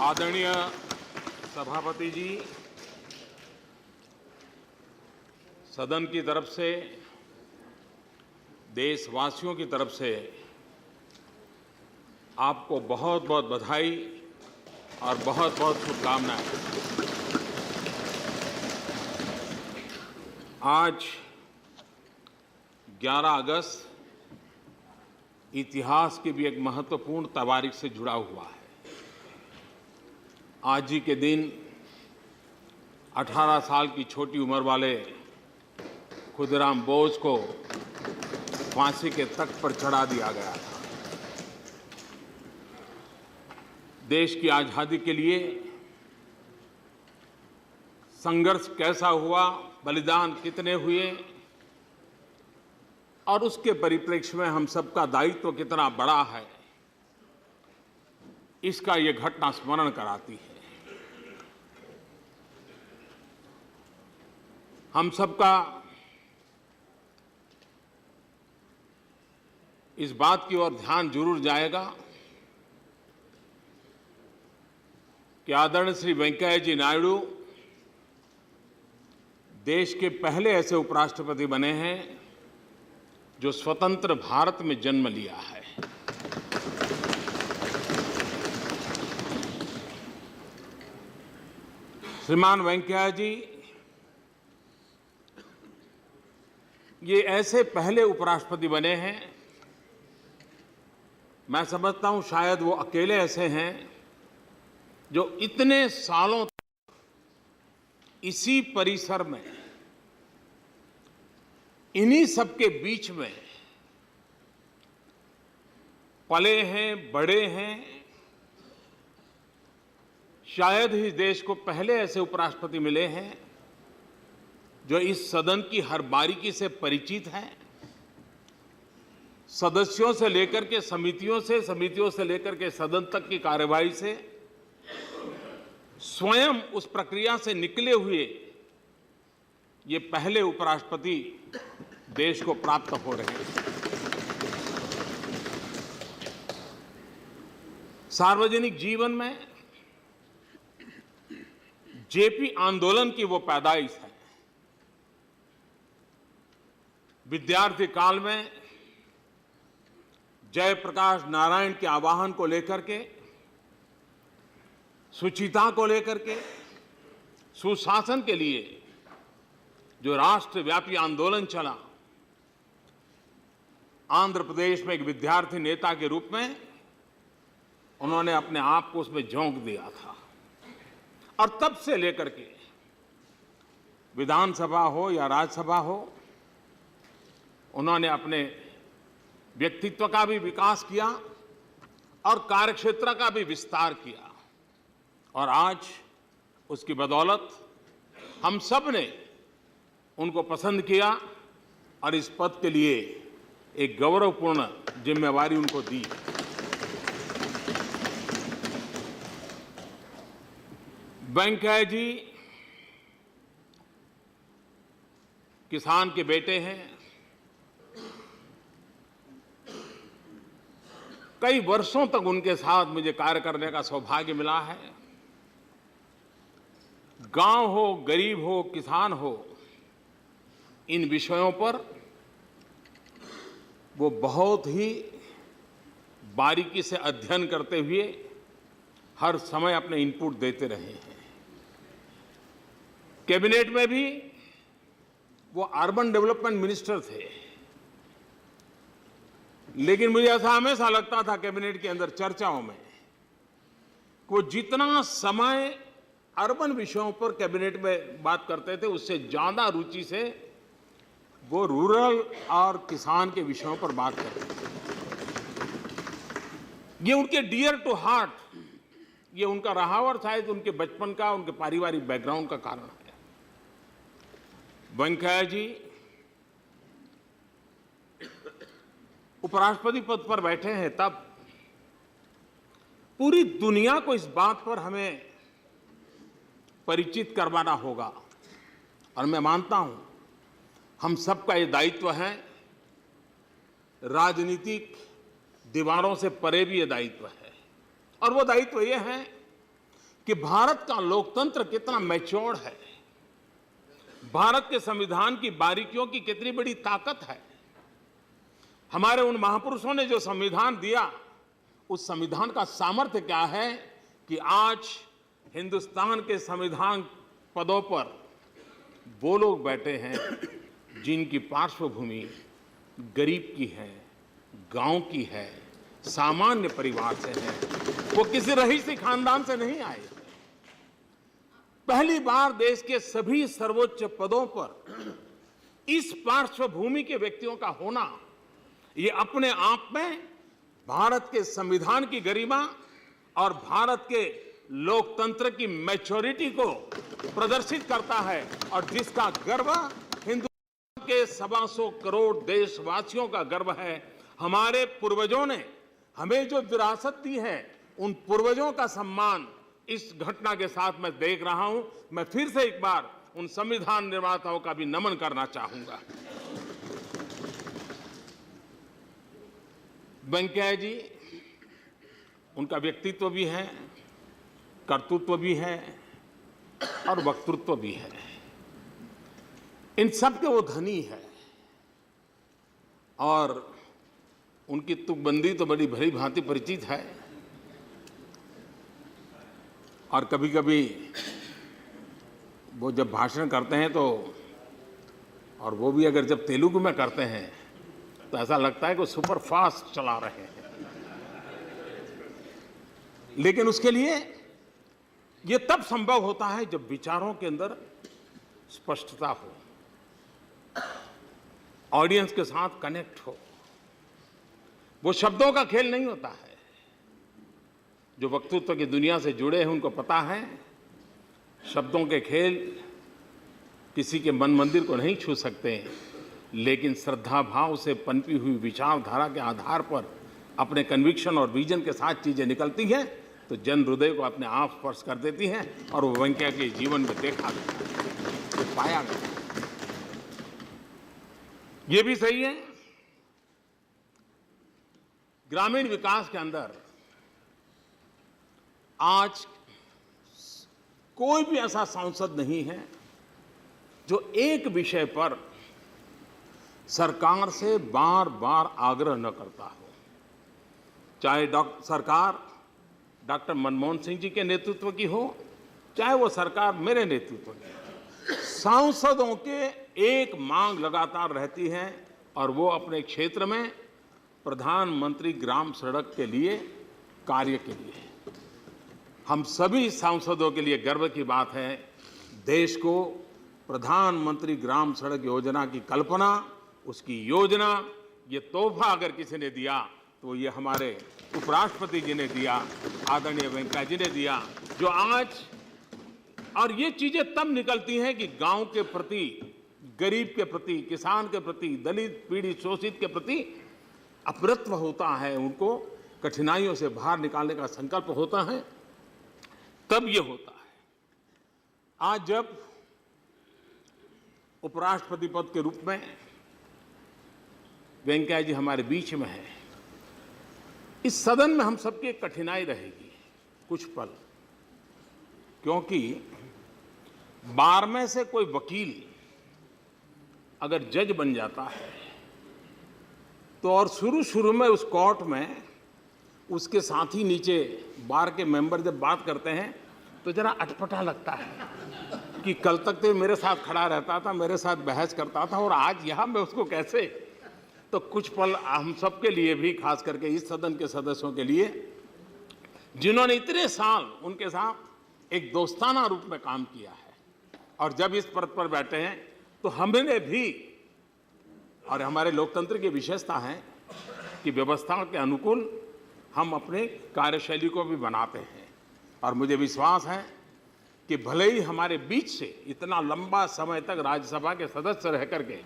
आदरणीय सभापति जी, सदन की तरफ से, देशवासियों की तरफ से आपको बहुत बहुत बधाई और बहुत बहुत शुभकामनाएं। आज 11 अगस्त इतिहास की भी एक महत्वपूर्ण तारीख से जुड़ा हुआ है। आज ही के दिन 18 साल की छोटी उम्र वाले खुदीराम बोस को फांसी के तख्त पर चढ़ा दिया गया था। देश की आज़ादी के लिए संघर्ष कैसा हुआ, बलिदान कितने हुए और उसके परिप्रेक्ष्य में हम सबका दायित्व कितना बड़ा है, इसका ये घटना स्मरण कराती है। हम सबका इस बात की ओर ध्यान जरूर जाएगा कि आदरणीय श्री वेंकैया जी नायडू देश के पहले ऐसे उपराष्ट्रपति बने हैं जो स्वतंत्र भारत में जन्म लिया है। श्रीमान वेंकैया जी ये ऐसे पहले उपराष्ट्रपति बने हैं, मैं समझता हूं शायद वो अकेले ऐसे हैं जो इतने सालों तक इसी परिसर में, इन्हीं सबके बीच में पले हैं, बड़े हैं। शायद ही देश को पहले ऐसे उपराष्ट्रपति मिले हैं जो इस सदन की हर बारीकी से परिचित हैं, सदस्यों से लेकर के समितियों से लेकर के सदन तक की कार्यवाही से स्वयं उस प्रक्रिया से निकले हुए ये पहले उपराष्ट्रपति देश को प्राप्त हो रहे हैं। सार्वजनिक जीवन में जेपी आंदोलन की वो पैदाइश है। विद्यार्थी काल में जयप्रकाश नारायण के आह्वान को लेकर के, शुचिता को लेकर के, सुशासन के लिए जो राष्ट्रव्यापी आंदोलन चला, आंध्र प्रदेश में एक विद्यार्थी नेता के रूप में उन्होंने अपने आप को उसमें झोंक दिया था और तब से लेकर के विधानसभा हो या राज्यसभा हो, उन्होंने अपने व्यक्तित्व का भी विकास किया और कार्यक्षेत्र का भी विस्तार किया और आज उसकी बदौलत हम सब ने उनको पसंद किया और इस पद के लिए एक गौरवपूर्ण जिम्मेवारी उनको दी। वेंकैया जी किसान के बेटे हैं। कई वर्षों तक उनके साथ मुझे कार्य करने का सौभाग्य मिला है। गांव हो, गरीब हो, किसान हो, इन विषयों पर वो बहुत ही बारीकी से अध्ययन करते हुए हर समय अपने इनपुट देते रहे हैं। कैबिनेट में भी वो अर्बन डेवलपमेंट मिनिस्टर थे, लेकिन मुझे ऐसा हमेशा लगता था कैबिनेट के अंदर चर्चाओं में वो जितना समय अर्बन विषयों पर कैबिनेट में बात करते थे, उससे ज्यादा रुचि से वो रूरल और किसान के विषयों पर बात करते थे। ये उनके डियर टू हार्ट, ये उनका रहा और शायद उनके बचपन का, उनके पारिवारिक बैकग्राउंड का कारण है। वेंकैया जी उपराष्ट्रपति पद पर बैठे हैं, तब पूरी दुनिया को इस बात पर हमें परिचित करवाना होगा और मैं मानता हूं हम सबका ये दायित्व है। राजनीतिक दीवारों से परे भी ये दायित्व है और वो दायित्व ये है कि भारत का लोकतंत्र कितना मैच्योर्ड है, भारत के संविधान की बारीकियों की कितनी बड़ी ताकत है। हमारे उन महापुरुषों ने जो संविधान दिया, उस संविधान का सामर्थ्य क्या है कि आज हिंदुस्तान के संविधान पदों पर वो लोग बैठे हैं जिनकी पार्श्वभूमि गरीब की है, गांव की है, सामान्य परिवार से है, वो किसी रईसी खानदान से नहीं आए। पहली बार देश के सभी सर्वोच्च पदों पर इस पार्श्वभूमि के व्यक्तियों का होना, ये अपने आप में भारत के संविधान की गरिमा और भारत के लोकतंत्र की मैच्योरिटी को प्रदर्शित करता है, और जिसका गर्व हिंदुस्तान के 125 करोड़ देशवासियों का गर्व है। हमारे पूर्वजों ने हमें जो विरासत दी है, उन पूर्वजों का सम्मान इस घटना के साथ मैं देख रहा हूं। मैं फिर से एक बार उन संविधान निर्माताओं का भी नमन करना चाहूंगा। वेंकैया जी, उनका व्यक्तित्व भी है, कर्तृत्व भी है और वक्तृत्व भी है। इन सब के वो धनी है, और उनकी तुकबंदी तो बड़ी भली भांति परिचित है। और कभी कभी वो जब भाषण करते हैं तो, और वो भी अगर जब तेलुगु में करते हैं, तो ऐसा लगता है कि वो सुपर फास्ट चला रहे हैं। लेकिन उसके लिए ये तब संभव होता है जब विचारों के अंदर स्पष्टता हो, ऑडियंस के साथ कनेक्ट हो। वो शब्दों का खेल नहीं होता है। जो वक्तृत्व की दुनिया से जुड़े हैं उनको पता है, शब्दों के खेल किसी के मन मंदिर को नहीं छू सकते, लेकिन श्रद्धा भाव से पनपी हुई विचारधारा के आधार पर अपने कन्विक्शन और विजन के साथ चीजें निकलती हैं तो जन हृदय को अपने आप स्पर्श कर देती हैं। और वो वेंकैया के जीवन में देखा गया, पाया गया। ये भी सही है, ग्रामीण विकास के अंदर आज कोई भी ऐसा सांसद नहीं है जो एक विषय पर सरकार से बार बार आग्रह न करता हो। चाहे सरकार डॉक्टर मनमोहन सिंह जी के नेतृत्व की हो, चाहे वो सरकार मेरे नेतृत्व की, सांसदों के एक मांग लगातार रहती है, और वो अपने क्षेत्र में प्रधानमंत्री ग्राम सड़क के लिए कार्य के लिए। हम सभी सांसदों के लिए गर्व की बात है, देश को प्रधानमंत्री ग्राम सड़क योजना की कल्पना, उसकी योजना, ये तोहफा अगर किसी ने दिया तो ये हमारे उपराष्ट्रपति जी ने दिया, आदरणीय वेंकैया जी ने दिया। जो आज, और ये चीजें तब निकलती हैं कि गांव के प्रति, गरीब के प्रति, किसान के प्रति, दलित पीड़ित शोषित के प्रति अपरत्व होता है, उनको कठिनाइयों से बाहर निकालने का संकल्प होता है, तब ये होता है। आज जब उपराष्ट्रपति पद के रूप में वेंकैया जी हमारे बीच में हैं, इस सदन में हम सबकी एक कठिनाई रहेगी कुछ पल, क्योंकि 12 में से कोई वकील अगर जज बन जाता है तो, और शुरू में उस कोर्ट में उसके साथी नीचे बार के मेंबर जब बात करते हैं तो जरा अटपटा लगता है कि कल तक तो मेरे साथ खड़ा रहता था, मेरे साथ बहस करता था, और आज यहां मैं उसको कैसे। तो कुछ पल हम सबके लिए भी, खास करके इस सदन के सदस्यों के लिए, जिन्होंने इतने साल उनके साथ एक दोस्ताना रूप में काम किया है, और जब इस पद पर बैठे हैं तो हमने भी, और हमारे लोकतंत्र की विशेषता है कि व्यवस्था के अनुकूल हम अपने कार्यशैली को भी बनाते हैं। और मुझे विश्वास है कि भले ही हमारे बीच से इतना लंबा समय तक राज्यसभा के सदस्य रह करके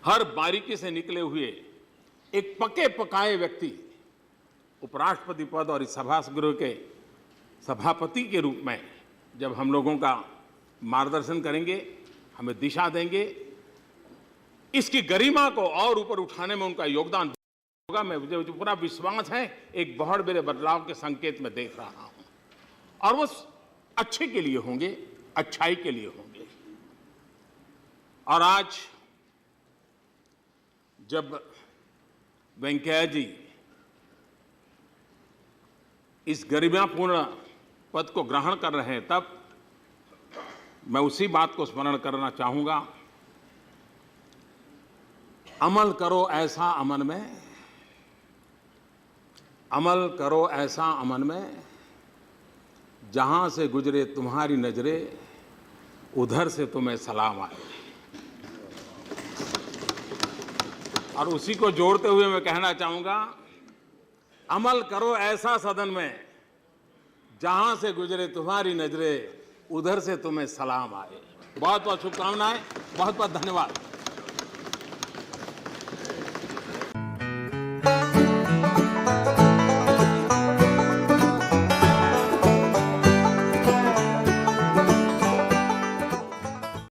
हर बारीकी से निकले हुए एक पके पकाए व्यक्ति उपराष्ट्रपति पद और इस सभागृह के सभापति के रूप में जब हम लोगों का मार्गदर्शन करेंगे, हमें दिशा देंगे, इसकी गरिमा को और ऊपर उठाने में उनका योगदान होगा। मैं मुझे पूरा विश्वास है, एक बहुत बड़े बदलाव के संकेत में देख रहा हूं। और वो अच्छे के लिए होंगे, अच्छाई के लिए होंगे। और आज जब वेंकैया जी इस गरिमापूर्ण पद को ग्रहण कर रहे हैं, तब मैं उसी बात को स्मरण करना चाहूंगा, अमल करो ऐसा अमन में, अमल करो ऐसा अमन में, जहां से गुजरे तुम्हारी नजरें उधर से तुम्हें सलाम आए। और उसी को जोड़ते हुए मैं कहना चाहूंगा, अमल करो ऐसा सदन में, जहां से गुजरे तुम्हारी नजरें उधर से तुम्हें सलाम आए। बहुत बहुत शुभकामनाएं, बहुत बहुत धन्यवाद।